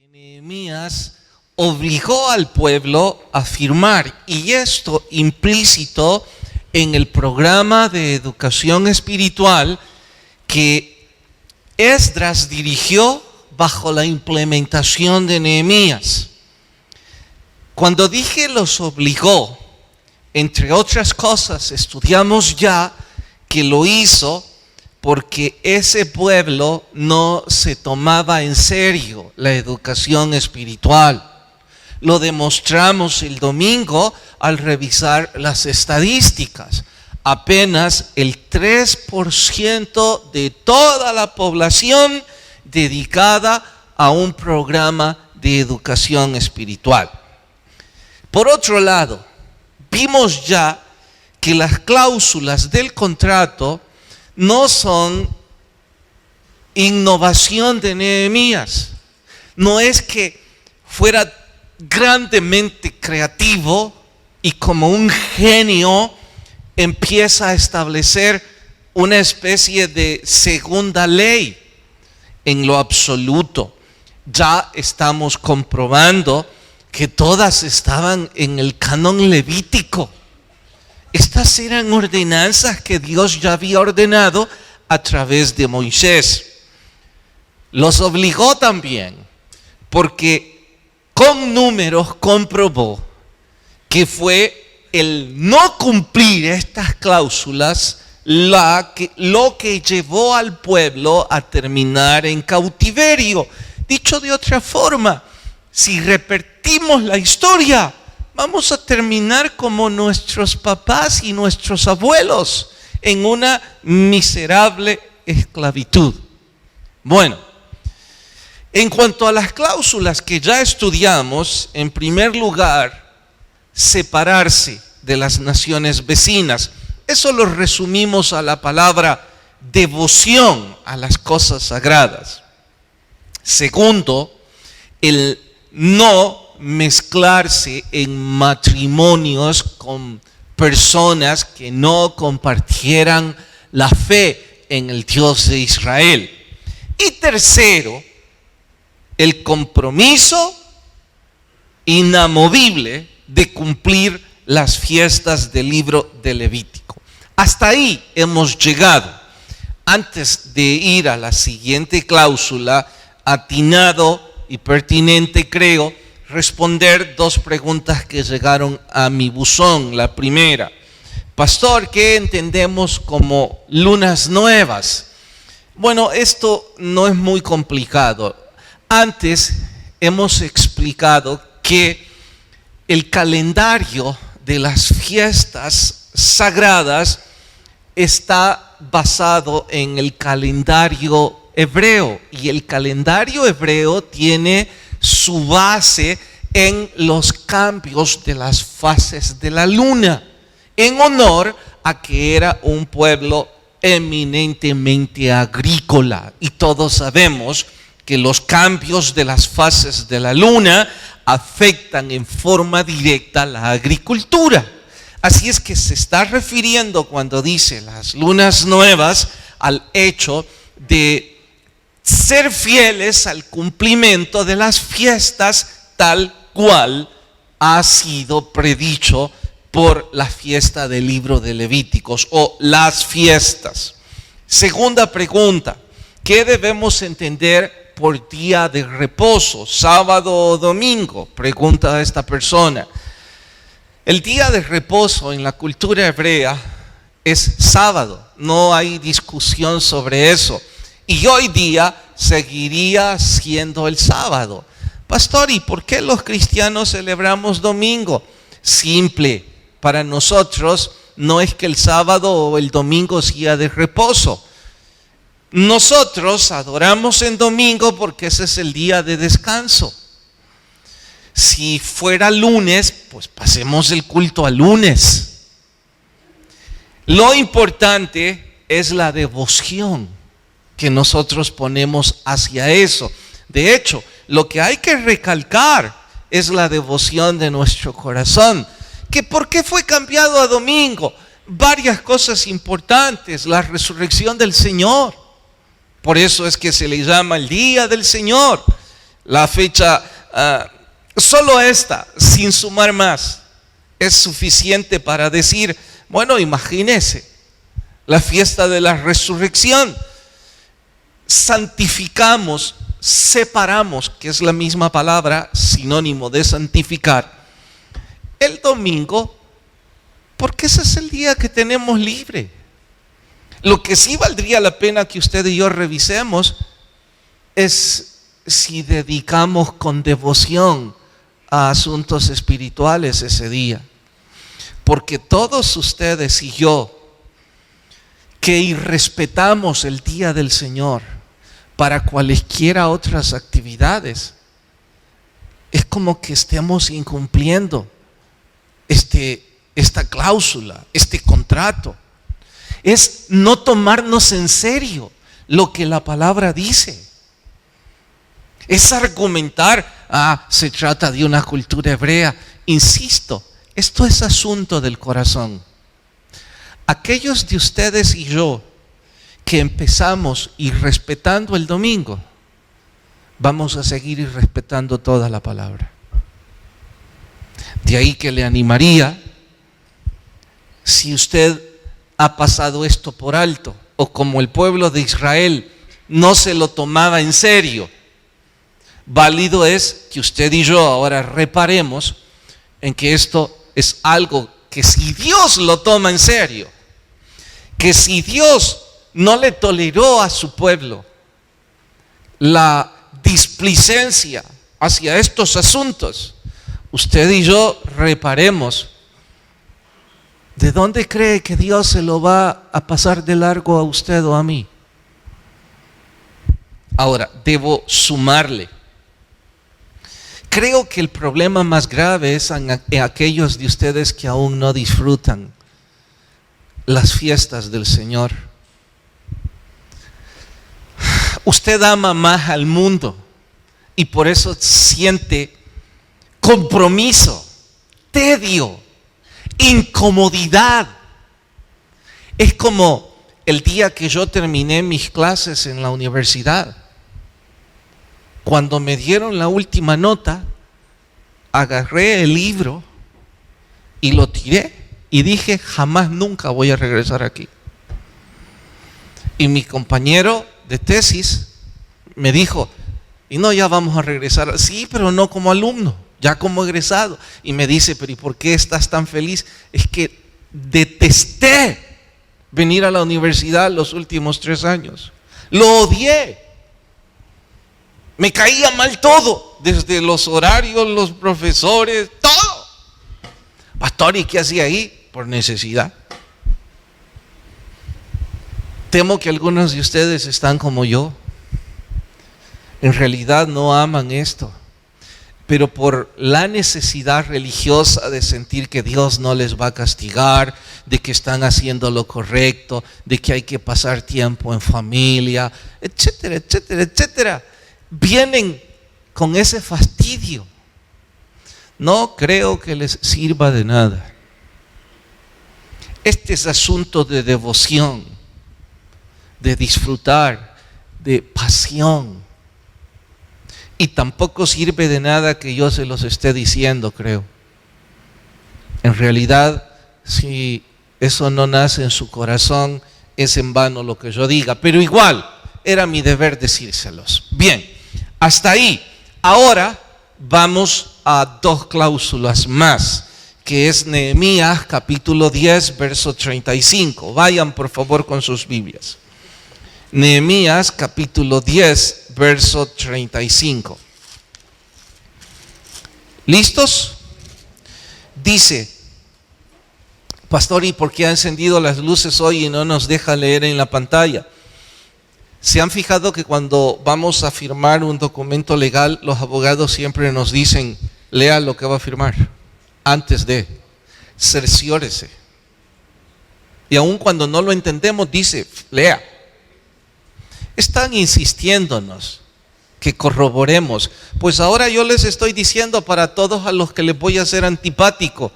Nehemías obligó al pueblo a firmar, y esto implícito en el programa de educación espiritual que Esdras dirigió bajo la implementación de Nehemías. Cuando dije los obligó, entre otras cosas, estudiamos ya que lo hizo porque ese pueblo no se tomaba en serio la educación espiritual. Lo demostramos el domingo al revisar las estadísticas. Apenas el 3% de toda la población dedicada a un programa de educación espiritual. Por otro lado, vimos ya que las cláusulas del contrato no son innovación de Nehemías. No es que fuera grandemente creativo y como un genio empieza a establecer una especie de segunda ley. En lo absoluto, ya estamos comprobando que todas estaban en el canon levítico. Estas eran ordenanzas que Dios ya había ordenado a través de Moisés. Los obligó también, porque con números comprobó que fue el no cumplir estas cláusulas lo que llevó al pueblo a terminar en cautiverio. Dicho de otra forma, si repetimos la historia, vamos a terminar como nuestros papás y nuestros abuelos, en una miserable esclavitud. Bueno, en cuanto a las cláusulas que ya estudiamos, en primer lugar, separarse de las naciones vecinas. Eso lo resumimos a la palabra devoción a las cosas sagradas. Segundo, el no mezclarse en matrimonios con personas que no compartieran la fe en el Dios de Israel. Y tercero, el compromiso inamovible de cumplir las fiestas del libro de Levítico. Hasta ahí hemos llegado. Antes de ir a la siguiente cláusula, atinado y pertinente creo responder dos preguntas que llegaron a mi buzón. La primera: pastor, ¿qué entendemos como lunas nuevas? Bueno, esto no es muy complicado. Antes hemos explicado que el calendario de las fiestas sagradas está basado en el calendario hebreo, y el calendario hebreo tiene su base en los cambios de las fases de la luna, en honor a que era un pueblo eminentemente agrícola, y todos sabemos que los cambios de las fases de la luna afectan en forma directa la agricultura. Así es que se está refiriendo, cuando dice las lunas nuevas, al hecho de ser fieles al cumplimiento de las fiestas tal cual ha sido predicho por la fiesta del libro de Levíticos, o las fiestas. Segunda pregunta: ¿qué debemos entender por día de reposo, sábado o domingo? Pregunta esta persona. El día de reposo en la cultura hebrea es sábado, no hay discusión sobre eso. Y hoy día seguiría siendo el sábado. Pastor, ¿y por qué los cristianos celebramos domingo? Simple, para nosotros no es que el sábado o el domingo sea de reposo. Nosotros adoramos en domingo porque ese es el día de descanso. Si fuera lunes, pues pasemos el culto a lunes. Lo importante es la devoción que nosotros ponemos hacia eso. De hecho, lo que hay que recalcar es la devoción de nuestro corazón. ¿Que por qué fue cambiado a domingo? Varias cosas importantes. La resurrección del Señor. Por eso es que se le llama el día del Señor. La fecha, solo esta, sin sumar más, es suficiente para decir, bueno, imagínese, la fiesta de la resurrección. Santificamos, separamos, que es la misma palabra, sinónimo de santificar, el domingo, porque ese es el día que tenemos libre. Lo que sí valdría la pena que usted y yo revisemos es si dedicamos con devoción a asuntos espirituales ese día. Porque todos ustedes y yo, que irrespetamos el día del Señor para cualesquiera otras actividades, es como que estemos incumpliendo esta cláusula, este contrato. Es no tomarnos en serio lo que la palabra dice. Es argumentar, se trata de una cultura hebrea. Insisto, esto es asunto del corazón. Aquellos de ustedes y yo que empezamos irrespetando el domingo, vamos a seguir irrespetando toda la palabra. De ahí que le animaría, si usted ha pasado esto por alto, o como el pueblo de Israel no se lo tomaba en serio, válido es que usted y yo ahora reparemos en que esto es algo que si Dios lo toma en serio, que si Dios no le toleró a su pueblo la displicencia hacia estos asuntos, usted y yo reparemos. ¿De dónde cree que Dios se lo va a pasar de largo a usted o a mí? Ahora, debo sumarle. Creo que el problema más grave es en aquellos de ustedes que aún no disfrutan las fiestas del Señor. Usted ama más al mundo y por eso siente compromiso, tedio, incomodidad. Es como el día que yo terminé mis clases en la universidad. Cuando me dieron la última nota, agarré el libro y lo tiré y dije, jamás nunca voy a regresar aquí. Y mi compañero de tesis me dijo, y no, ya vamos a regresar. Sí, pero no como alumno, ya como egresado. Y me dice, pero ¿y por qué estás tan feliz? Es que detesté venir a la universidad los últimos 3 años. Lo odié. Me caía mal todo, desde los horarios, los profesores, todo. Pastor, ¿y qué hacía ahí? Por necesidad. Temo que algunos de ustedes están como yo. En realidad no aman esto, pero por la necesidad religiosa de sentir que Dios no les va a castigar, de que están haciendo lo correcto, de que hay que pasar tiempo en familia, etcétera, etcétera, etcétera, vienen con ese fastidio. No creo que les sirva de nada. Este es asunto de devoción, de disfrutar, de pasión. Y tampoco sirve de nada que yo se los esté diciendo, creo. En realidad, si eso no nace en su corazón, es en vano lo que yo diga. Pero igual, era mi deber decírselos. Bien, hasta ahí. Ahora vamos a 2 cláusulas más, que es Nehemías capítulo 10, verso 35. Vayan por favor con sus Biblias. Nehemías capítulo 10, verso 35. ¿Listos? Dice, pastor, ¿y por qué ha encendido las luces hoy y no nos deja leer en la pantalla? ¿Se han fijado que cuando vamos a firmar un documento legal, los abogados siempre nos dicen, lea lo que va a firmar, antes de, cerciórese? Y aun cuando no lo entendemos, dice, lea. Están insistiéndonos que corroboremos. Pues ahora yo les estoy diciendo para todos a los que les voy a ser antipático,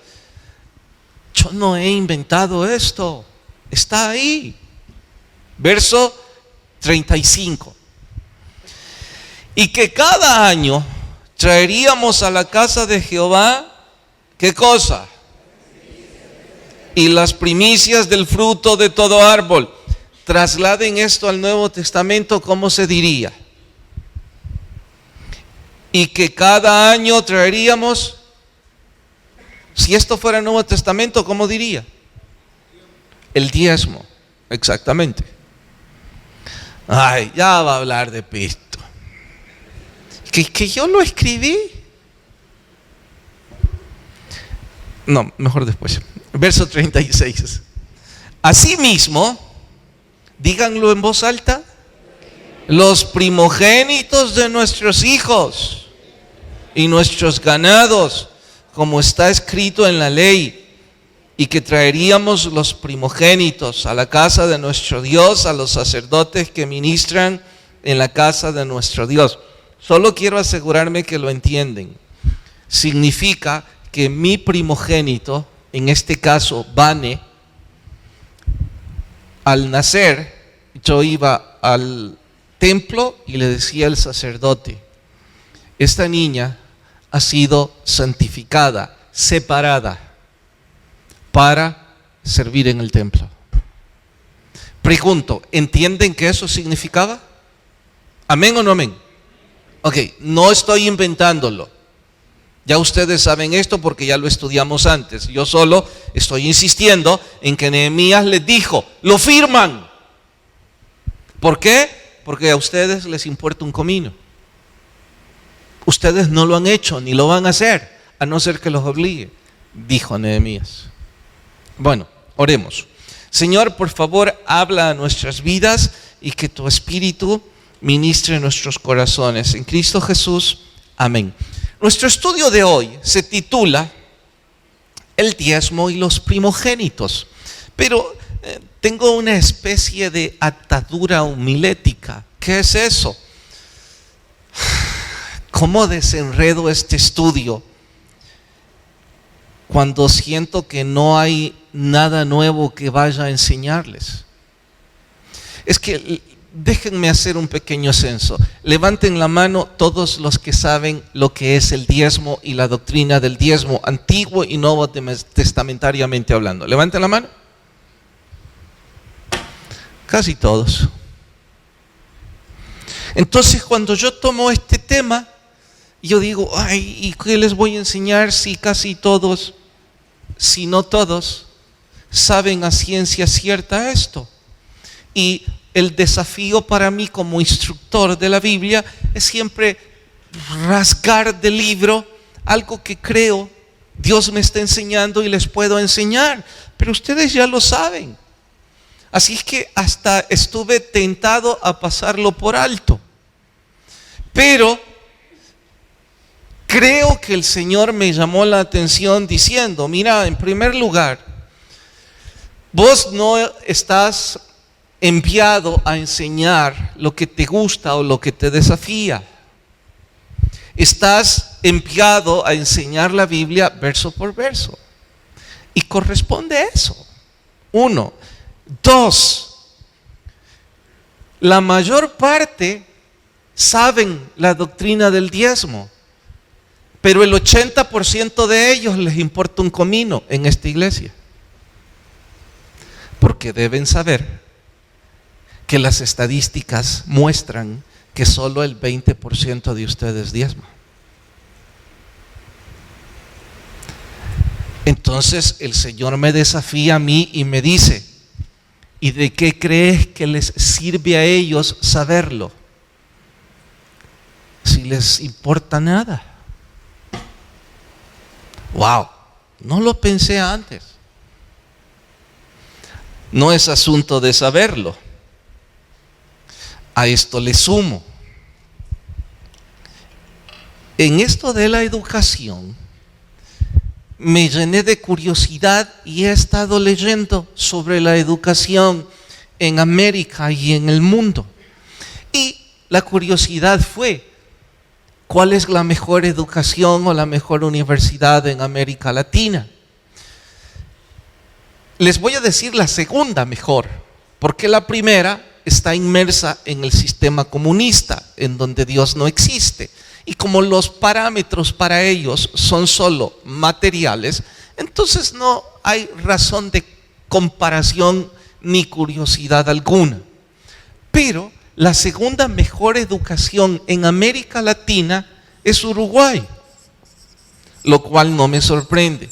yo no he inventado esto, está ahí. Verso 35. Y que cada año traeríamos a la casa de Jehová, ¿qué cosa? Y las primicias del fruto de todo árbol. Trasladen esto al Nuevo Testamento, ¿cómo se diría? Y que cada año traeríamos, si esto fuera el Nuevo Testamento, ¿cómo diría? El diezmo, exactamente. Ay, ya va a hablar de pisto. ¿Que yo lo escribí? No, mejor después. Verso 36. Asimismo, díganlo en voz alta, los primogénitos de nuestros hijos y nuestros ganados, como está escrito en la ley, y que traeríamos los primogénitos a la casa de nuestro Dios, a los sacerdotes que ministran en la casa de nuestro Dios. Solo quiero asegurarme que lo entienden. Significa que mi primogénito, en este caso Vane, al nacer, yo iba al templo y le decía al sacerdote: esta niña ha sido santificada, separada para servir en el templo. Pregunto, ¿entienden qué eso significaba? ¿Amén o no amén? Ok, no estoy inventándolo. Ya ustedes saben esto porque ya lo estudiamos antes. Yo solo estoy insistiendo en que Nehemías les dijo, lo firman. ¿Por qué? Porque a ustedes les importa un comino. Ustedes no lo han hecho ni lo van a hacer, a no ser que los obligue, dijo Nehemías. Bueno, oremos. Señor, por favor, habla a nuestras vidas y que tu Espíritu ministre nuestros corazones. En Cristo Jesús, amén. Nuestro estudio de hoy se titula El diezmo y los primogénitos. Pero tengo una especie de atadura homilética. ¿Qué es eso? ¿Cómo desenredo este estudio cuando siento que no hay nada nuevo que vaya a enseñarles? Es que déjenme hacer un pequeño censo. Levanten la mano todos los que saben lo que es el diezmo y la doctrina del diezmo, antiguo y nuevo testamentariamente hablando. Levanten la mano. Casi todos. Entonces, cuando yo tomo este tema, yo digo, ay, ¿y qué les voy a enseñar si casi todos, si no todos, saben a ciencia cierta esto? Y el desafío para mí como instructor de la Biblia es siempre rasgar del libro algo que creo Dios me está enseñando y les puedo enseñar, pero ustedes ya lo saben. Así es que hasta estuve tentado a pasarlo por alto. Pero creo que el Señor me llamó la atención diciendo, mira, en primer lugar, vos no estás enviado a enseñar lo que te gusta o lo que te desafía. Estás enviado a enseñar la Biblia verso por verso. Y corresponde eso. 1. 2. La mayor parte saben la doctrina del diezmo, pero el 80% de ellos les importa un comino en esta iglesia. Porque deben saber que las estadísticas muestran que solo el 20% de ustedes diezma. Entonces el Señor me desafía a mí y me dice, ¿y de qué crees que les sirve a ellos saberlo? Si les importa nada. Wow, no lo pensé antes. No es asunto de saberlo. A esto le sumo. En esto de la educación, me llené de curiosidad y he estado leyendo sobre la educación en América y en el mundo. Y la curiosidad fue, ¿cuál es la mejor educación o la mejor universidad en América Latina? Les voy a decir la segunda mejor, porque la primera está inmersa en el sistema comunista, en donde Dios no existe. Y como los parámetros para ellos son solo materiales, entonces no hay razón de comparación ni curiosidad alguna. Pero la segunda mejor educación en América Latina es Uruguay, lo cual no me sorprende,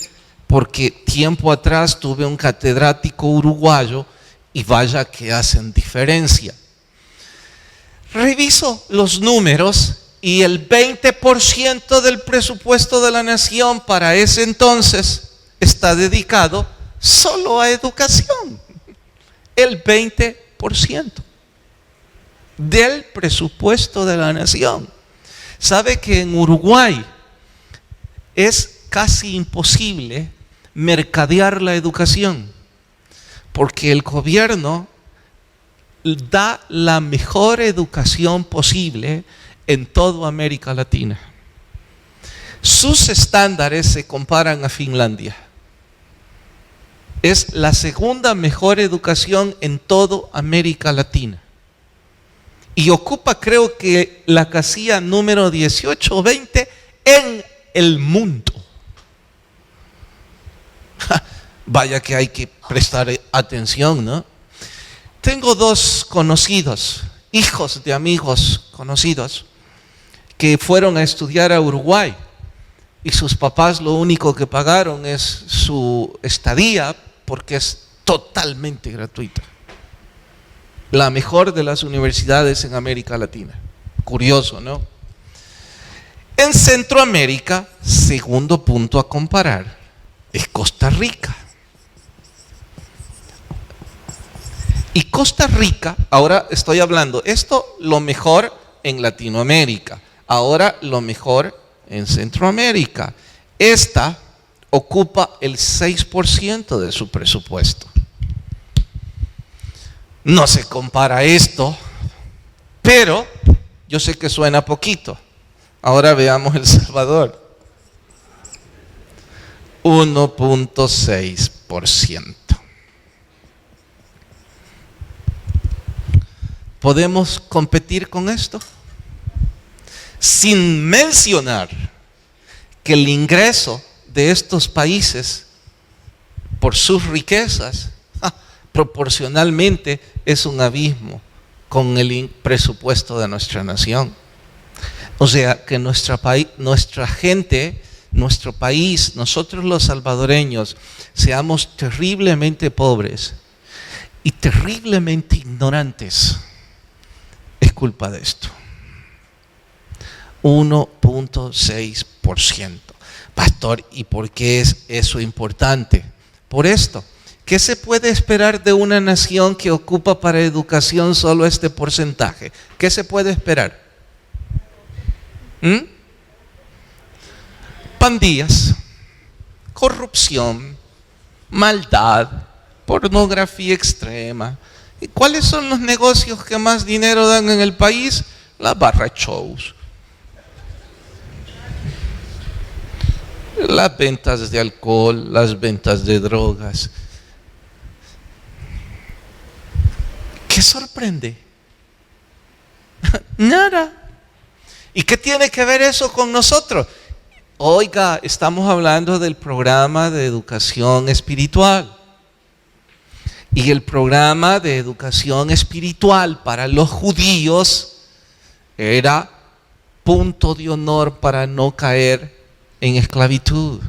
porque tiempo atrás tuve un catedrático uruguayo y vaya que hacen diferencia. Reviso los números y el 20% del presupuesto de la nación para ese entonces está dedicado solo a educación. El 20% del presupuesto de la nación. ¿Sabe que en Uruguay es casi imposible mercadear la educación? Porque el gobierno da la mejor educación posible en toda América Latina. Sus estándares se comparan a Finlandia. Es la segunda mejor educación en toda América Latina. Y ocupa, creo que, la casilla número 18 o 20 en el mundo. Vaya que hay que prestar atención, ¿no? Tengo dos conocidos, hijos de amigos conocidos, que fueron a estudiar a Uruguay. Y sus papás lo único que pagaron es su estadía, porque es totalmente gratuita. La mejor de las universidades en América Latina. Curioso, ¿no? En Centroamérica, segundo punto a comparar, es Costa Rica. Y Costa Rica, ahora estoy hablando, esto lo mejor en Latinoamérica, ahora lo mejor en Centroamérica. Esta ocupa el 6% de su presupuesto. No se compara esto, pero yo sé que suena poquito. Ahora veamos El Salvador. 1.6%. ¿Podemos competir con esto? Sin mencionar que el ingreso de estos países por sus riquezas proporcionalmente es un abismo con el presupuesto de nuestra nación. O sea que nuestra gente, nuestro país, nosotros los salvadoreños, seamos terriblemente pobres y terriblemente ignorantes, es culpa de esto. 1.6%. Pastor, ¿y por qué es eso importante? Por esto. ¿Qué se puede esperar de una nación que ocupa para educación solo este porcentaje? ¿Qué se puede esperar? Pandillas, corrupción, maldad, pornografía extrema. ¿Y cuáles son los negocios que más dinero dan en el país? Las barra shows, las ventas de alcohol, las ventas de drogas. ¿Qué sorprende? Nada. ¿Y qué tiene que ver eso con nosotros? Oiga, estamos hablando del programa de educación espiritual. Y el programa de educación espiritual para los judíos era punto de honor para no caer en esclavitud.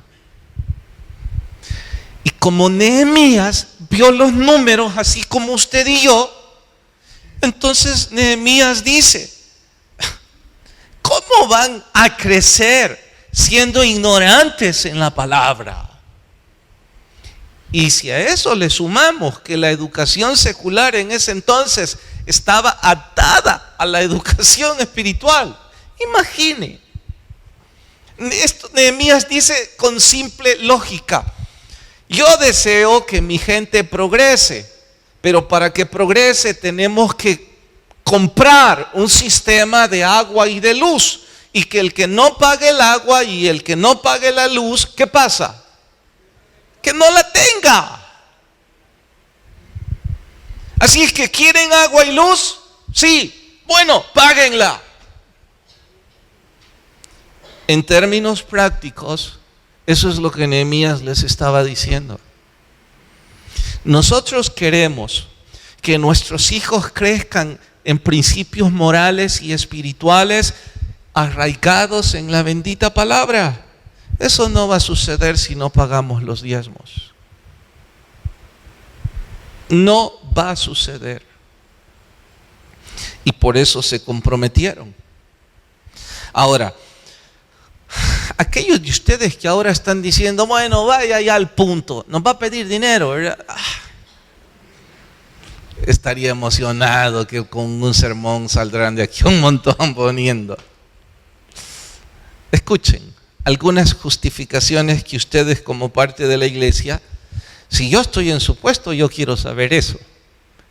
Y como Nehemías vio los números así como usted y yo, entonces Nehemías dice: ¿cómo van a crecer siendo ignorantes en la palabra? Y si a eso le sumamos que la educación secular en ese entonces estaba atada a la educación espiritual, imagine. Esto Nehemías dice con simple lógica: yo deseo que mi gente progrese, pero para que progrese tenemos que comprar un sistema de agua y de luz, y que el que no pague el agua y el que no pague la luz, ¿qué pasa? Que no la tenga. Así es que ¿quieren agua y luz? Sí, bueno, páguenla. En términos prácticos, eso es lo que Nehemías les estaba diciendo. Nosotros queremos que nuestros hijos crezcan en principios morales y espirituales arraigados en la bendita palabra. Eso no va a suceder si no pagamos los diezmos. No va a suceder. Y por eso se comprometieron. Ahora, aquellos de ustedes que ahora están diciendo, bueno, vaya ya al punto, nos va a pedir dinero, ¿verdad? Estaría emocionado que con un sermón saldrán de aquí un montón poniendo. Escuchen algunas justificaciones que ustedes como parte de la iglesia, si yo estoy en su puesto, yo quiero saber eso.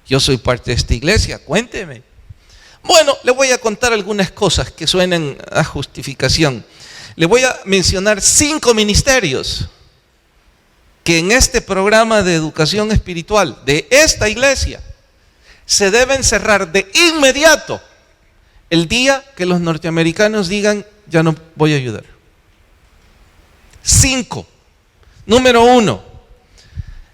Yo soy parte de esta iglesia, cuénteme. Bueno, le voy a contar algunas cosas que suenan a justificación. Le voy a mencionar 5 ministerios que en este programa de educación espiritual de esta iglesia se deben cerrar de inmediato el día que los norteamericanos digan, ya no voy a ayudar. 5. Número 1,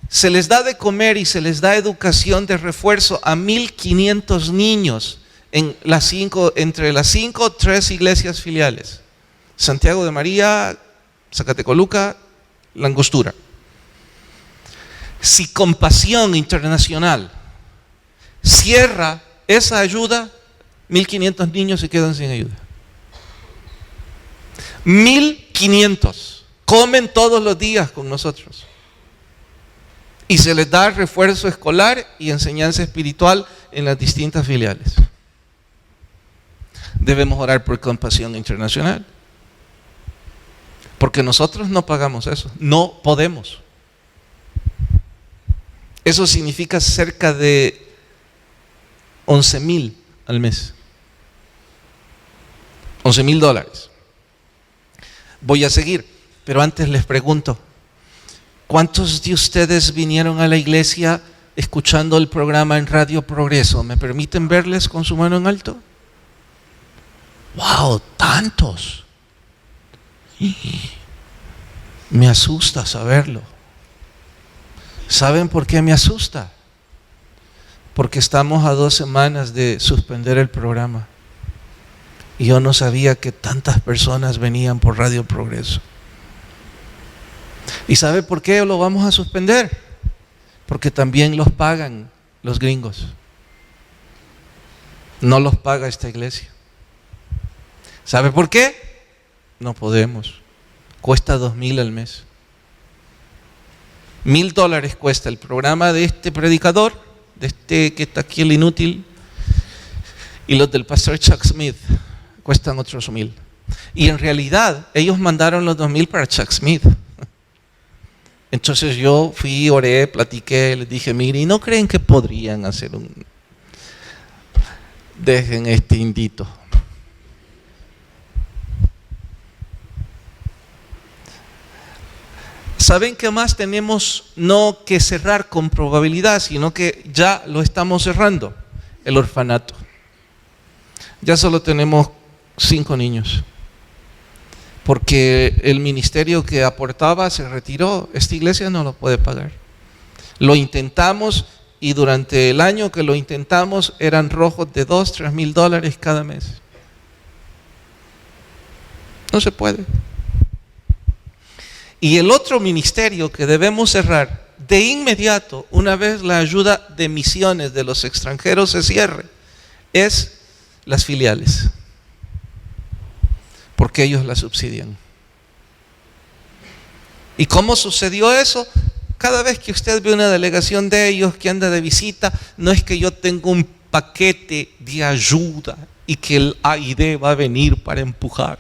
se les da de comer y se les da educación de refuerzo a 1,500 niños entre las 3 iglesias filiales. Santiago de María, Zacatecoluca, La Angostura. Si Compasión Internacional cierra esa ayuda, 1,500 niños se quedan sin ayuda. 1,500 comen todos los días con nosotros. Y se les da refuerzo escolar y enseñanza espiritual en las distintas filiales. Debemos orar por Compasión Internacional. Porque nosotros no pagamos eso, no podemos. Eso significa cerca de 11,000 al mes. $11,000. Voy a seguir, pero antes les pregunto, ¿cuántos de ustedes vinieron a la iglesia escuchando el programa en Radio Progreso? ¿Me permiten verles con su mano en alto? ¡Wow! ¡Tantos! Me asusta saberlo. ¿Saben por qué me asusta? Porque estamos a 2 semanas de suspender el programa. Y yo no sabía que tantas personas venían por Radio Progreso. ¿Y sabe por qué lo vamos a suspender? Porque también los pagan los gringos. No los paga esta iglesia. ¿Sabe por qué? No podemos. Cuesta $2,000 al mes. $1,000 cuesta el programa de este predicador, de este que está aquí, el inútil, y los del pastor Chuck Smith cuestan otros $1,000. Y en realidad ellos mandaron los $2,000 para Chuck Smith. Entonces yo fui, oré, platiqué, les dije, mire, ¿y no creen que podrían hacer dejen este indito? ¿Saben qué más tenemos? No que cerrar con probabilidad, sino que ya lo estamos cerrando. El orfanato. Ya solo tenemos 5 niños. Porque el ministerio que aportaba se retiró. Esta iglesia no lo puede pagar. Lo intentamos y durante el año que lo intentamos eran rojos de $2,000, $3,000 cada mes. No se puede. Y el otro ministerio que debemos cerrar de inmediato, una vez la ayuda de misiones de los extranjeros se cierre, es las filiales. Porque ellos la subsidian. ¿Y cómo sucedió eso? Cada vez que usted ve una delegación de ellos que anda de visita, no es que yo tengo un paquete de ayuda y que el AID va a venir para empujar.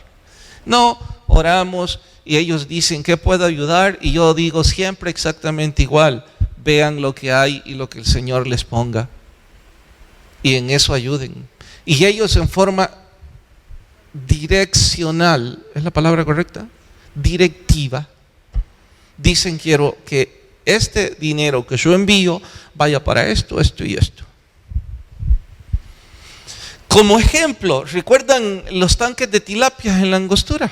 No, oramos y ellos dicen ¿qué puedo ayudar? Y yo digo siempre exactamente igual. Vean lo que hay y lo que el Señor les ponga. Y en eso ayuden. Y ellos en forma direccional, ¿es la palabra correcta? Directiva. Dicen quiero que este dinero que yo envío vaya para esto, esto y esto. Como ejemplo, ¿recuerdan los tanques de tilapia en la Angostura?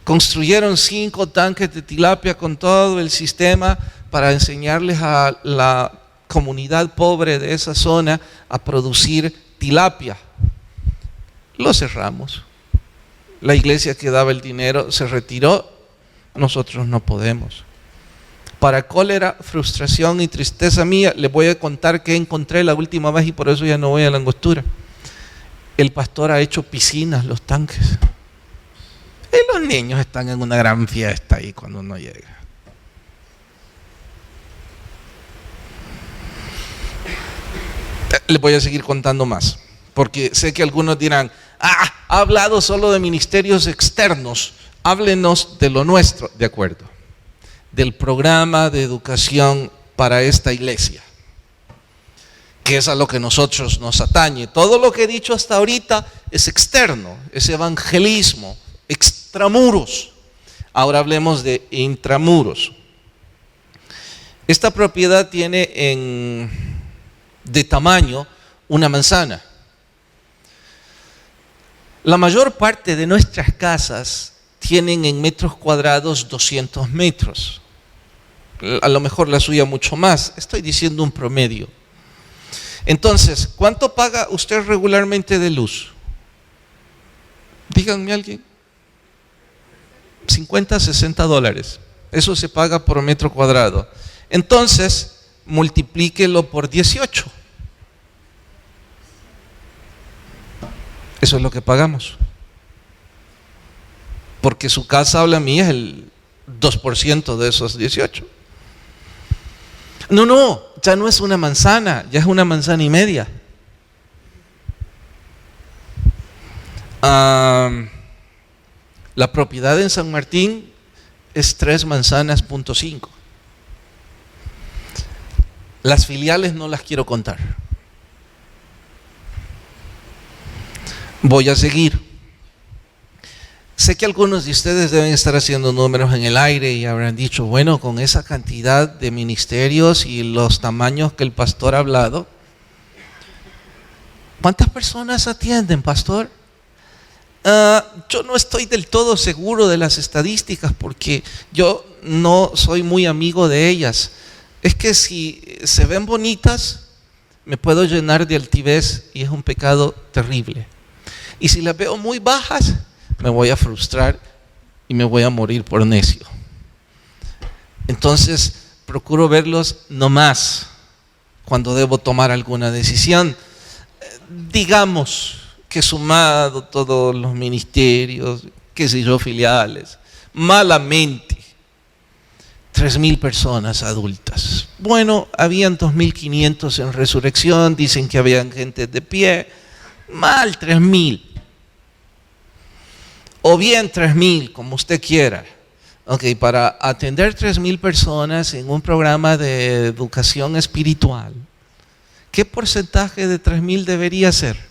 Construyeron 5 tanques de tilapia con todo el sistema para enseñarles a la comunidad pobre de esa zona a producir tilapia. Lo cerramos. La iglesia que daba el dinero se retiró, nosotros no podemos. Para cólera, frustración y tristeza mía, les voy a contar qué encontré la última vez y por eso ya no voy a la Angostura. El pastor ha hecho piscinas, los tanques. Y los niños están en una gran fiesta ahí cuando uno llega. Les voy a seguir contando más, porque sé que algunos dirán, ha hablado solo de ministerios externos, háblenos de lo nuestro, de acuerdo, del programa de educación para esta iglesia, que es a lo que nosotros nos atañe. Todo lo que he dicho hasta ahorita es externo, es evangelismo, extramuros. Ahora hablemos de intramuros. Esta propiedad tiene de tamaño una manzana. La mayor parte de nuestras casas tienen en metros cuadrados 200 metros. A lo mejor la suya mucho más. Estoy diciendo un promedio. Entonces, ¿cuánto paga usted regularmente de luz? Díganme alguien. 50, 60 dólares. Eso se paga por metro cuadrado. Entonces, multiplíquelo por 18. Eso es lo que pagamos. Porque su casa o la mía es el 2% de esos 18. No, ya no es una manzana, ya es una manzana y media. La propiedad en San Martín es 3 manzanas.5. Las filiales no las quiero contar. Voy a seguir. Sé que algunos de ustedes deben estar haciendo números en el aire y habrán dicho, bueno, con esa cantidad de ministerios y los tamaños que el pastor ha hablado, ¿cuántas personas atienden, pastor? Yo no estoy del todo seguro de las estadísticas porque yo no soy muy amigo de ellas. Es que si se ven bonitas, me puedo llenar de altivez y es un pecado terrible. Y si las veo muy bajas, me voy a frustrar y me voy a morir por necio. Entonces, procuro verlos no más cuando debo tomar alguna decisión. Digamos que sumado todos los ministerios, qué sé yo, filiales, malamente, 3,000 personas adultas. Bueno, habían 2,500 en resurrección, dicen que habían gente de pie, mal 3,000. O bien 3,000, como usted quiera. Ok, para atender 3,000 personas en un programa de educación espiritual, ¿qué porcentaje de 3,000 debería ser?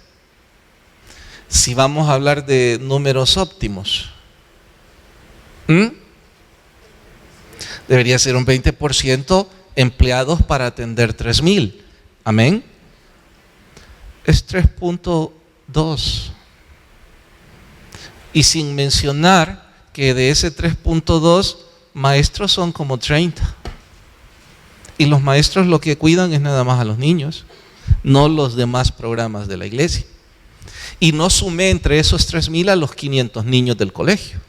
Si vamos a hablar de números óptimos. Debería ser un 20% empleados para atender 3,000. Amén. Es 3.2. Y sin mencionar que de ese 3.2, maestros son como 30. Y los maestros lo que cuidan es nada más a los niños, no los demás programas de la iglesia. Y no sumé entre esos 3,000 a los 500 niños del colegio.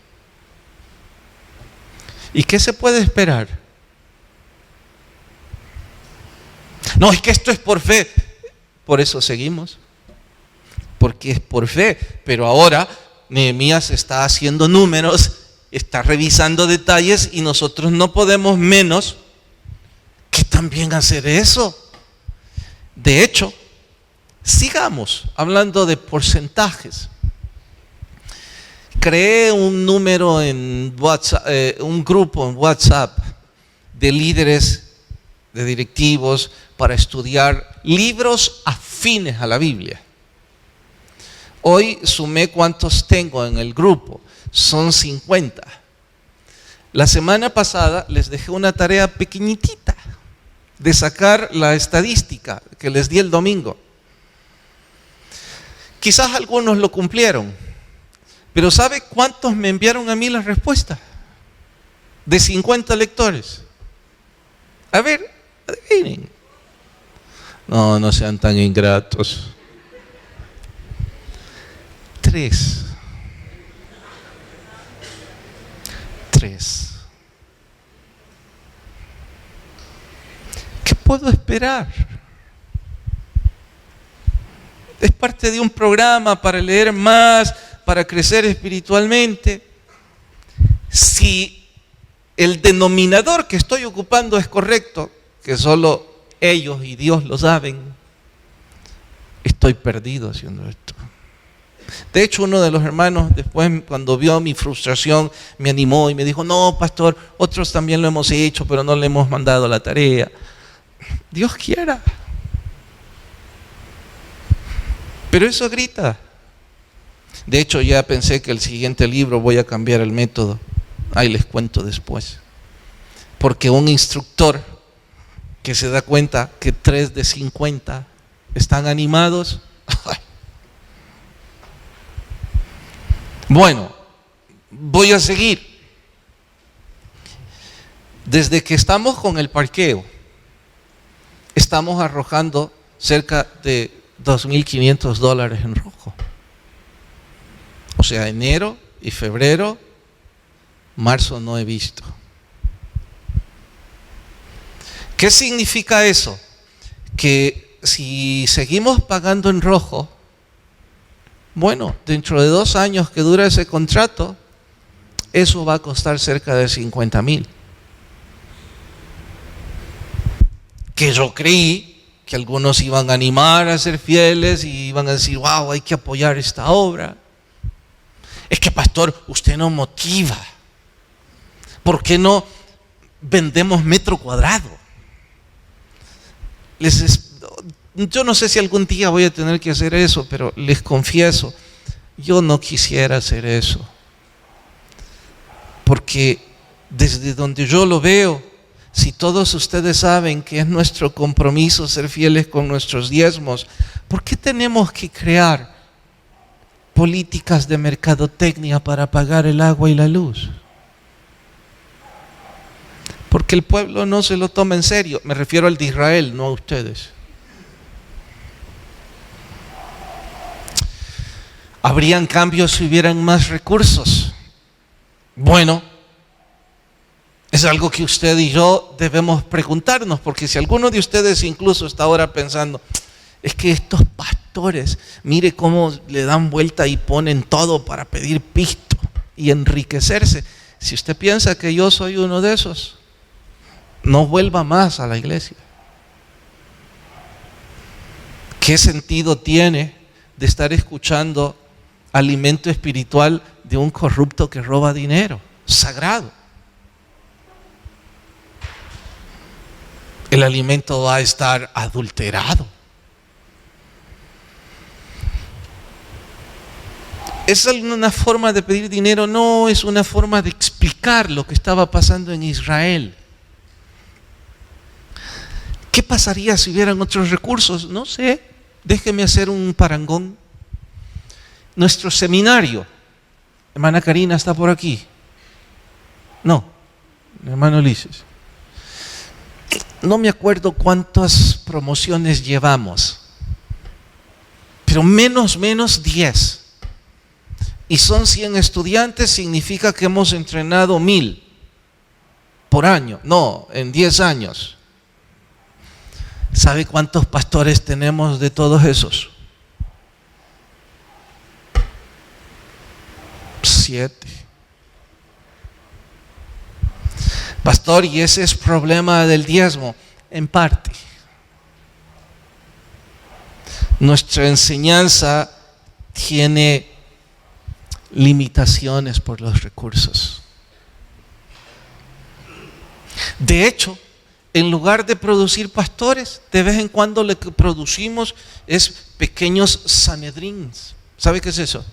¿Y qué se puede esperar? No, es que esto es por fe. Por eso seguimos. Porque es por fe. Pero ahora Nehemías está haciendo números, está revisando detalles y nosotros no podemos menos que también hacer eso. De hecho, sigamos hablando de porcentajes. Creé un número en WhatsApp, un grupo en WhatsApp de líderes, de directivos, para estudiar libros afines a la Biblia. Hoy sumé cuántos tengo en el grupo, son 50. La semana pasada les dejé una tarea pequeñitita de sacar la estadística que les di el domingo. Quizás algunos lo cumplieron, pero ¿sabe cuántos me enviaron a mí la respuesta? De 50 lectores. A ver, adivinen. No sean tan ingratos. 3. ¿Qué puedo esperar? Es parte de un programa para leer más, para crecer espiritualmente. Si el denominador que estoy ocupando es correcto, que solo ellos y Dios lo saben, estoy perdido haciendo esto. De hecho, uno de los hermanos después, cuando vio mi frustración, me animó y me dijo: no, pastor, otros también lo hemos hecho, pero no le hemos mandado la tarea. Dios quiera. Pero eso grita. De hecho, ya pensé que el siguiente libro voy a cambiar el método. Ahí les cuento después. Porque un instructor que se da cuenta que 3 de 50 están animados. Bueno, voy a seguir. Desde que estamos con el parqueo, estamos arrojando cerca de $2,500 en rojo. O sea, enero y febrero, marzo no he visto. ¿Qué significa eso? Que si seguimos pagando en rojo, bueno, dentro de 2 años que dura ese contrato, eso va a costar cerca de 50,000. Que yo creí que algunos iban a animar a ser fieles y iban a decir: wow, hay que apoyar esta obra. Es que, pastor, usted no motiva. ¿Por qué no vendemos metro cuadrado? Yo no sé si algún día voy a tener que hacer eso, pero les confieso, yo no quisiera hacer eso. Porque desde donde yo lo veo, si todos ustedes saben que es nuestro compromiso ser fieles con nuestros diezmos, ¿por qué tenemos que crear políticas de mercadotecnia para pagar el agua y la luz? Porque el pueblo no se lo toma en serio. Me refiero al de Israel, no a ustedes. ¿Habrían cambios si hubieran más recursos? Bueno, es algo que usted y yo debemos preguntarnos, porque si alguno de ustedes incluso está ahora pensando: es que estos pastores, mire cómo le dan vuelta y ponen todo para pedir pisto y enriquecerse. Si usted piensa que yo soy uno de esos, no vuelva más a la iglesia. ¿Qué sentido tiene de estar escuchando alimento espiritual de un corrupto que roba dinero sagrado? El alimento va a estar adulterado. ¿Es una forma de pedir dinero? No, es una forma de explicar lo que estaba pasando en Israel. ¿Qué pasaría si hubieran otros recursos? No sé, déjeme hacer un parangón. Nuestro seminario, hermana Karina está por aquí. No, hermano Ulises. No me acuerdo cuántas promociones llevamos, pero menos 10. Y son 100 estudiantes, significa que hemos entrenado 1,000 por año. No, en 10 años. ¿Sabe cuántos pastores tenemos de todos esos? 7. Pastor, ¿y ese es problema del diezmo? En parte. Nuestra enseñanza tiene limitaciones por los recursos. De hecho, en lugar de producir pastores, de vez en cuando lo que producimos es pequeños sanedrins. ¿Sabe qué es eso?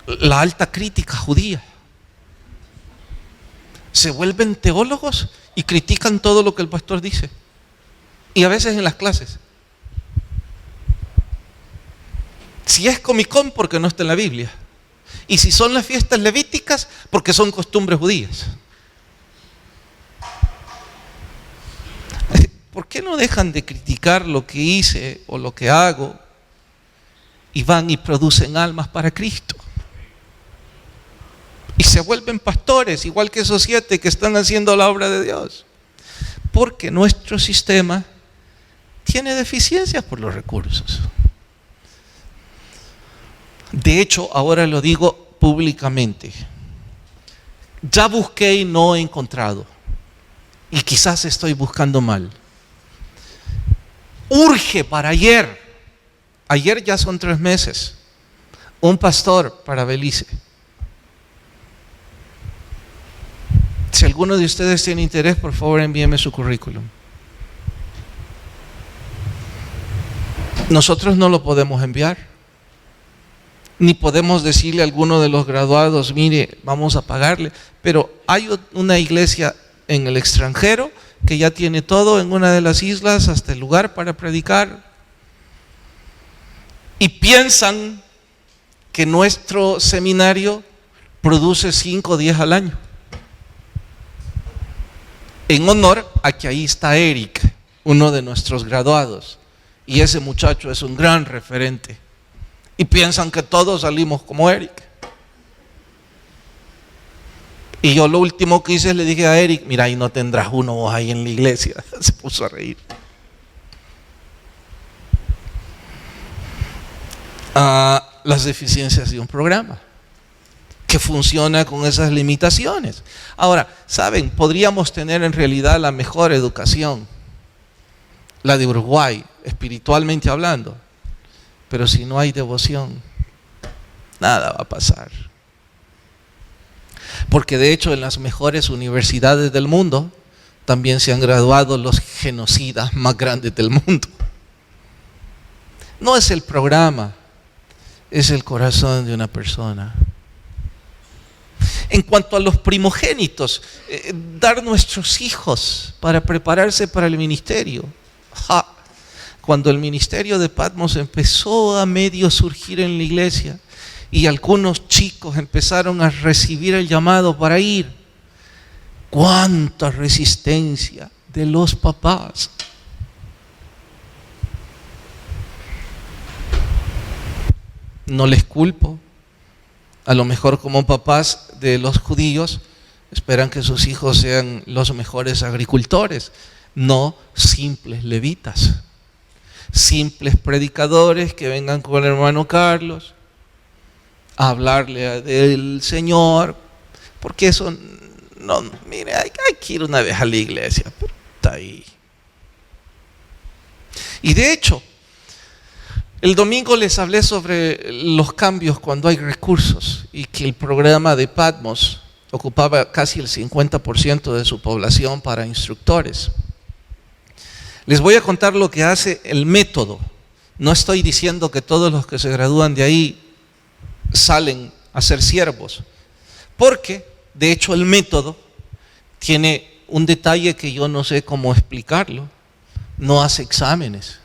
La alta crítica judía. Se vuelven teólogos y critican todo lo que el pastor dice. Y a veces en las clases. Si es Comic Con, porque no está en la Biblia. Y si son las fiestas levíticas, porque son costumbres judías. ¿Por qué no dejan de criticar lo que hice o lo que hago y van y producen almas para Cristo? Y se vuelven pastores, igual que esos 7 que están haciendo la obra de Dios. Porque nuestro sistema tiene deficiencias por los recursos. De hecho, ahora lo digo públicamente. Ya busqué y no he encontrado. Y quizás estoy buscando mal. Urge para ayer. Ayer ya son 3 meses. Un pastor para Belice. Si alguno de ustedes tiene interés, por favor envíeme su currículum. Nosotros no lo podemos enviar. Ni podemos decirle a alguno de los graduados, mire, vamos a pagarle. Pero hay una iglesia en el extranjero que ya tiene todo en una de las islas, hasta el lugar para predicar. Y piensan que nuestro seminario produce 5 o 10 al año. En honor a que ahí está Eric, uno de nuestros graduados. Y ese muchacho es un gran referente. Y piensan que todos salimos como Eric. Y yo lo último que hice, le dije a Eric, mira, ahí no tendrás uno vos ahí en la iglesia. Se puso a reír. Las deficiencias de un programa que funciona con esas limitaciones. Ahora, ¿saben? Podríamos tener en realidad la mejor educación, la de Uruguay, espiritualmente hablando. Pero si no hay devoción, nada va a pasar. Porque de hecho en las mejores universidades del mundo también se han graduado los genocidas más grandes del mundo. No es el programa, es el corazón de una persona. En cuanto a los primogénitos, dar nuestros hijos para prepararse para el ministerio. Cuando el ministerio de Patmos empezó a medio surgir en la iglesia y algunos chicos empezaron a recibir el llamado para ir, ¡cuánta resistencia de los papás! No les culpo. A lo mejor como papás de los judíos esperan que sus hijos sean los mejores agricultores, no simples levitas, simples predicadores que vengan con el hermano Carlos a hablarle del Señor, porque eso no, mire, hay que ir una vez a la iglesia, pero está ahí. Y de hecho, el domingo les hablé sobre los cambios cuando hay recursos y que el programa de Patmos ocupaba casi el 50% de su población para instructores. Les voy a contar lo que hace el método. No estoy diciendo que todos los que se gradúan de ahí salen a ser siervos, porque de hecho el método tiene un detalle que yo no sé cómo explicarlo. No hace exámenes.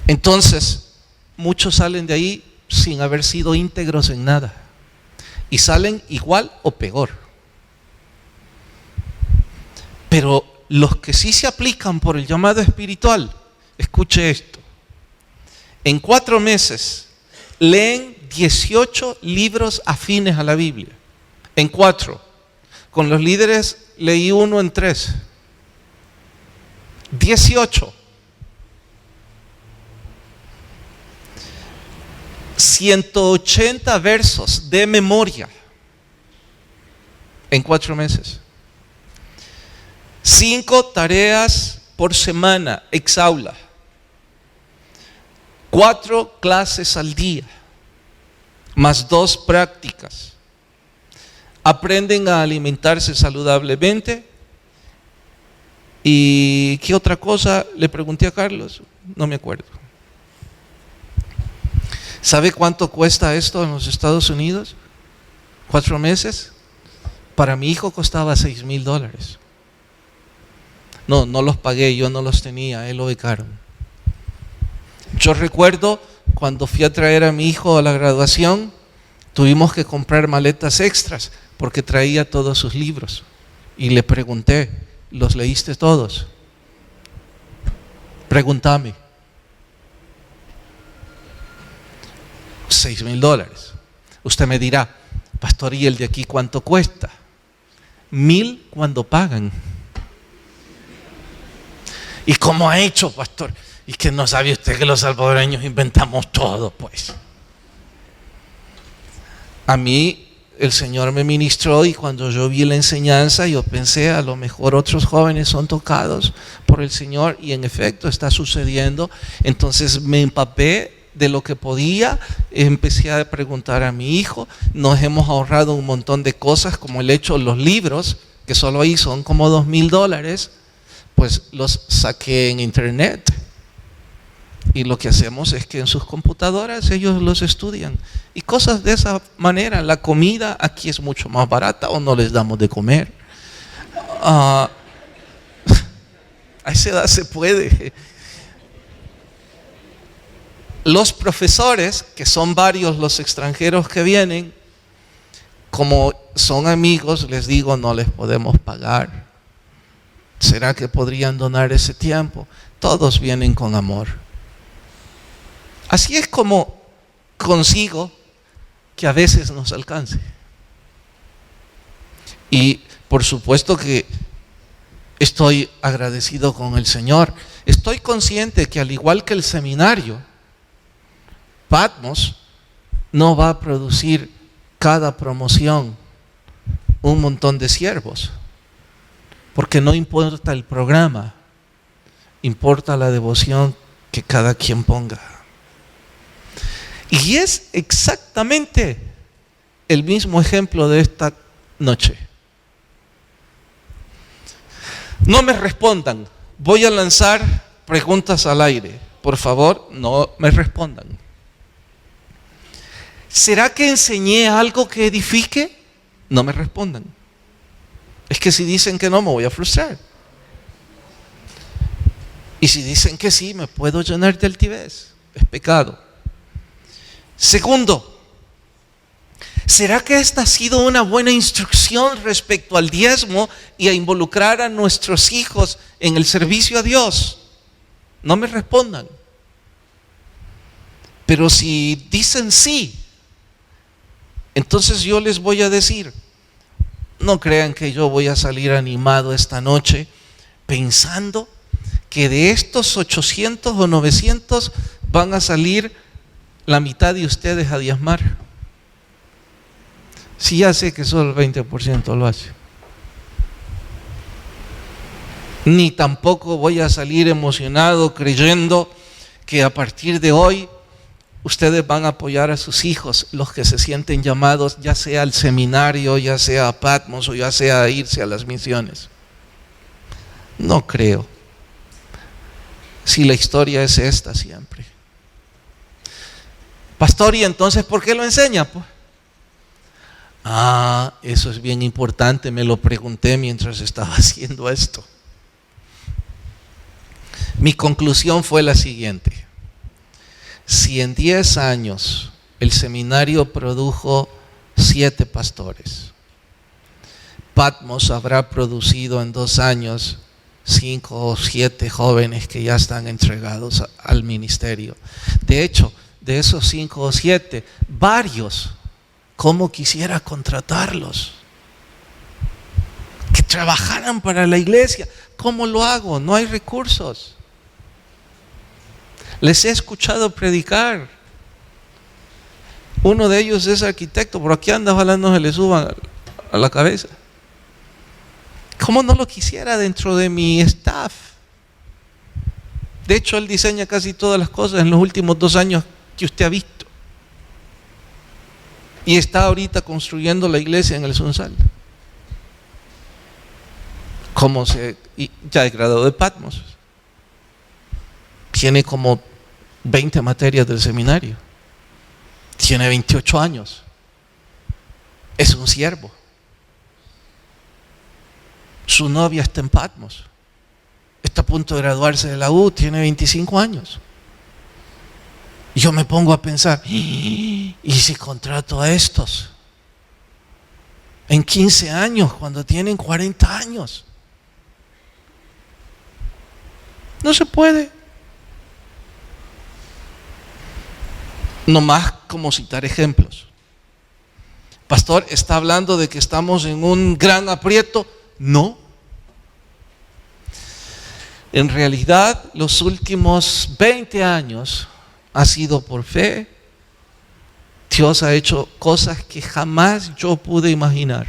Entonces, muchos salen de ahí sin haber sido íntegros en nada. Y salen igual o peor. Pero los que sí se aplican por el llamado espiritual, escuche esto. En 4 meses leen 18 libros afines a la Biblia. En 4. Con los líderes leí 1 en 3. 18. 180 versos de memoria en 4 meses. 5 tareas por semana, ex aula. 4 clases al día, más 2 prácticas. Aprenden a alimentarse saludablemente. ¿Y qué otra cosa le pregunté a Carlos? No me acuerdo. ¿Sabe cuánto cuesta esto en los Estados Unidos? 4 meses. Para mi hijo costaba $6,000. No los pagué, yo no los tenía, él lo becaron. Yo recuerdo cuando fui a traer a mi hijo a la graduación, tuvimos que comprar maletas extras porque traía todos sus libros. Y le pregunté, ¿los leíste todos? Pregúntame. $6,000. Usted me dirá, pastor, ¿y el de aquí cuánto cuesta? 1,000 cuando pagan. ¿Y cómo ha hecho, pastor? Y que no sabe usted que los salvadoreños inventamos todo, pues. A mí el Señor me ministró, y cuando yo vi la enseñanza, yo pensé, a lo mejor otros jóvenes son tocados por el Señor, y en efecto está sucediendo. Entonces me empapé de lo que podía, empecé a preguntar a mi hijo. Nos hemos ahorrado un montón de cosas, como el hecho de los libros, que solo ahí son como $2,000, pues los saqué en internet. Y lo que hacemos es que en sus computadoras ellos los estudian. Y cosas de esa manera. La comida aquí es mucho más barata, o no les damos de comer. A esa edad se puede. Los profesores, que son varios los extranjeros que vienen, como son amigos, les digo, no les podemos pagar. ¿Será que podrían donar ese tiempo? Todos vienen con amor. Así es como consigo que a veces nos alcance. Y por supuesto que estoy agradecido con el Señor. Estoy consciente que, al igual que el seminario, Patmos no va a producir cada promoción un montón de siervos, porque no importa el programa, importa la devoción que cada quien ponga. Y es exactamente el mismo ejemplo de esta noche. No me respondan, voy a lanzar preguntas al aire. Por favor, no me respondan. ¿Será que enseñé algo que edifique? No me respondan. Es que si dicen que no, me voy a frustrar. Y si dicen que sí, me puedo llenar de altivez. Es pecado. Segundo, ¿será que esta ha sido una buena instrucción respecto al diezmo y a involucrar a nuestros hijos en el servicio a Dios? No me respondan. Pero si dicen sí, entonces yo les voy a decir, no crean que yo voy a salir animado esta noche pensando que de estos 800 o 900 van a salir la mitad de ustedes a diezmar. Si ya sé que solo el 20% lo hace. Ni tampoco voy a salir emocionado creyendo que a partir de hoy ustedes van a apoyar a sus hijos, los que se sienten llamados, ya sea al seminario, ya sea a Patmos, o ya sea a irse a las misiones. No creo. Si la historia es esta siempre. Pastor, ¿y entonces por qué lo enseña? Pues, eso es bien importante, me lo pregunté mientras estaba haciendo esto. Mi conclusión fue la siguiente. Si en 10 años el seminario produjo 7 pastores, Patmos habrá producido en 2 años 5 o 7 jóvenes que ya están entregados al ministerio. De hecho, de esos 5 o 7, varios, ¿cómo quisiera contratarlos? Que trabajaran para la iglesia. ¿Cómo lo hago? No hay recursos. Les he escuchado predicar. Uno de ellos es arquitecto, por aquí anda, ojalá no se le suba a la cabeza. ¿Cómo no lo quisiera dentro de mi staff? De hecho, él diseña casi todas las cosas en los últimos 2 años que usted ha visto. Y está ahorita construyendo la iglesia en el Sunsal. Ya es graduado de Patmos. Tiene como 20 materias del seminario. Tiene 28 años. Es un siervo. Su novia está en Patmos. Está a punto de graduarse de la U, tiene 25 años. Y yo me pongo a pensar, ¿y si contrato a estos? En 15 años, cuando tienen 40 años. No se puede. No más como citar ejemplos. Pastor, ¿está hablando de que estamos en un gran aprieto? No. En realidad, los últimos 20 años ha sido por fe. Dios ha hecho cosas que jamás yo pude imaginar.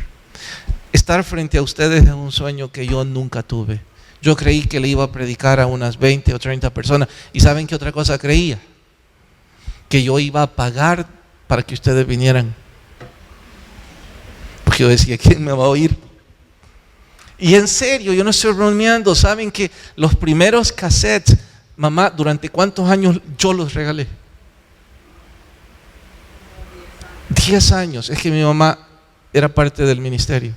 Estar frente a ustedes es un sueño que yo nunca tuve. Yo creí que le iba a predicar a unas 20 o 30 personas. ¿Y saben qué otra cosa creía? Que yo iba a pagar para que ustedes vinieran. Porque yo decía, ¿quién me va a oír? Y en serio, yo no estoy bromeando. ¿Saben que los primeros cassettes, mamá, durante cuántos años yo los regalé? 10 años. Es que mi mamá era parte del ministerio.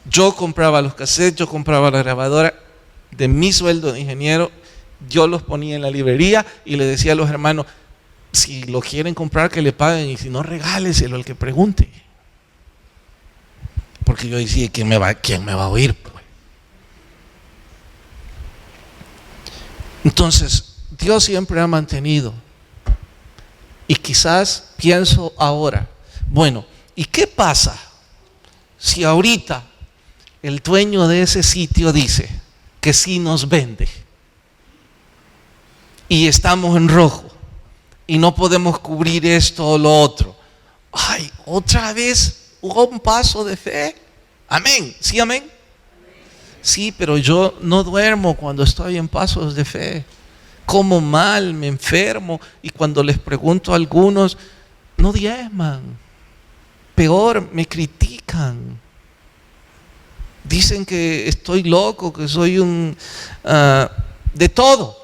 Yo compraba los cassettes, yo compraba la grabadora de mi sueldo de ingeniero. Yo los ponía en la librería y le decía a los hermanos, si lo quieren comprar que le paguen, y si no, regáleselo al que pregunte. Porque yo decía, ¿quién me va a oír? Entonces, Dios siempre ha mantenido. Y quizás pienso ahora, bueno, ¿y qué pasa si ahorita el dueño de ese sitio dice que sí nos vende y estamos en rojo y no podemos cubrir esto o lo otro? Ay, otra vez hubo un paso de fe. Amén. ¿Sí, amén? Sí, pero yo no duermo cuando estoy en pasos de fe. Como mal, me enfermo, y cuando les pregunto a algunos, no diezman. Peor, me critican. Dicen que estoy loco, que soy de todo.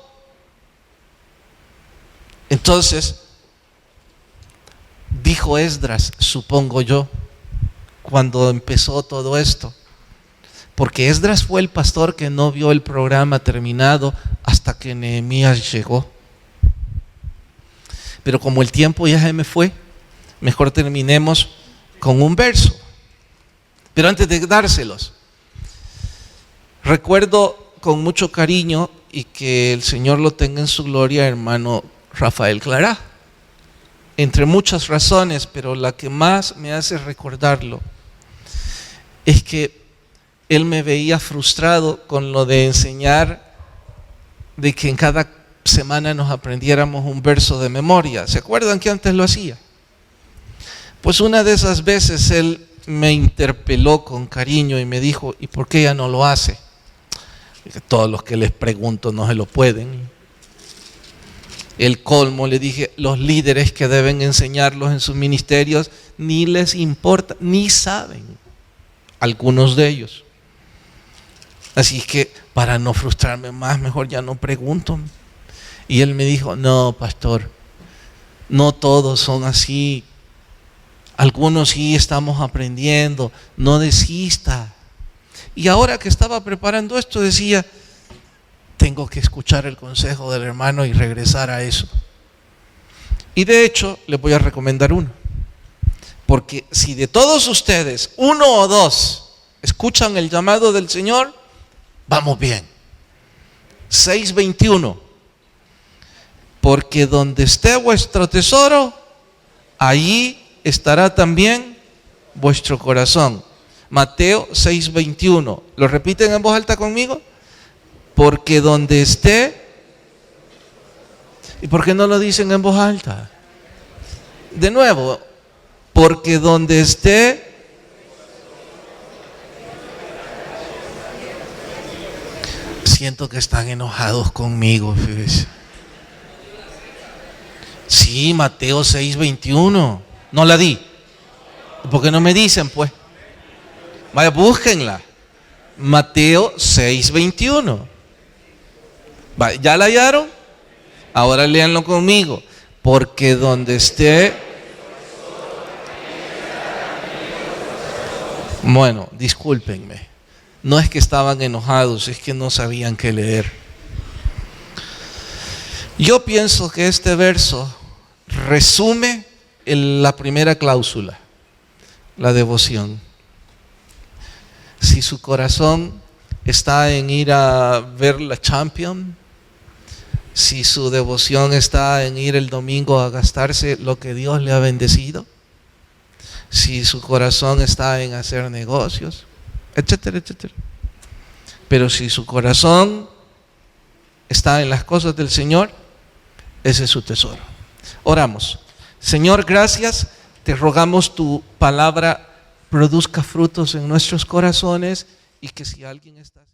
Entonces, dijo Esdras, supongo yo, cuando empezó todo esto, porque Esdras fue el pastor que no vio el programa terminado hasta que Nehemías llegó. Pero como el tiempo ya se me fue, mejor terminemos con un verso. Pero antes de dárselos, recuerdo con mucho cariño, y que el Señor lo tenga en su gloria, hermano Rafael Clará. Entre muchas razones, pero la que más me hace recordarlo es que él me veía frustrado con lo de enseñar, de que en cada semana nos aprendiéramos un verso de memoria. ¿Se acuerdan que antes lo hacía? Pues una de esas veces él me interpeló con cariño y me dijo, ¿y por qué ella no lo hace? Todos los que les pregunto no se lo pueden. El colmo, le dije, los líderes que deben enseñarlos en sus ministerios ni les importa, ni saben, algunos de ellos. Así que para no frustrarme más, mejor ya no pregunto. Y él me dijo, no, pastor, no todos son así. Algunos sí estamos aprendiendo, no desista. Y ahora que estaba preparando esto decía, tengo que escuchar el consejo del hermano y regresar a eso. Y de hecho, les voy a recomendar uno. Porque si de todos ustedes, uno o dos, escuchan el llamado del Señor, vamos bien. 6:21. Porque donde esté vuestro tesoro, allí estará también vuestro corazón. Mateo 6:21. ¿Lo repiten en voz alta conmigo? Porque donde esté. ¿Y por qué no lo dicen en voz alta? De nuevo. Porque donde esté. Siento que están enojados conmigo, fíjense. Sí, Mateo 6:21. No la di. ¿Por qué no me dicen, pues? Vaya, búsquenla. Mateo 6:21. ¿Ya la hallaron? Ahora léanlo conmigo. Porque donde esté. Bueno, discúlpenme. No es que estaban enojados, es que no sabían qué leer. Yo pienso que este verso resume la primera cláusula, la devoción. Si su corazón está en ir a ver la Champions, si su devoción está en ir el domingo a gastarse lo que Dios le ha bendecido, si su corazón está en hacer negocios, etcétera, etcétera. Pero si su corazón está en las cosas del Señor, ese es su tesoro. Oramos. Señor, gracias. Te rogamos tu palabra produzca frutos en nuestros corazones y que si alguien está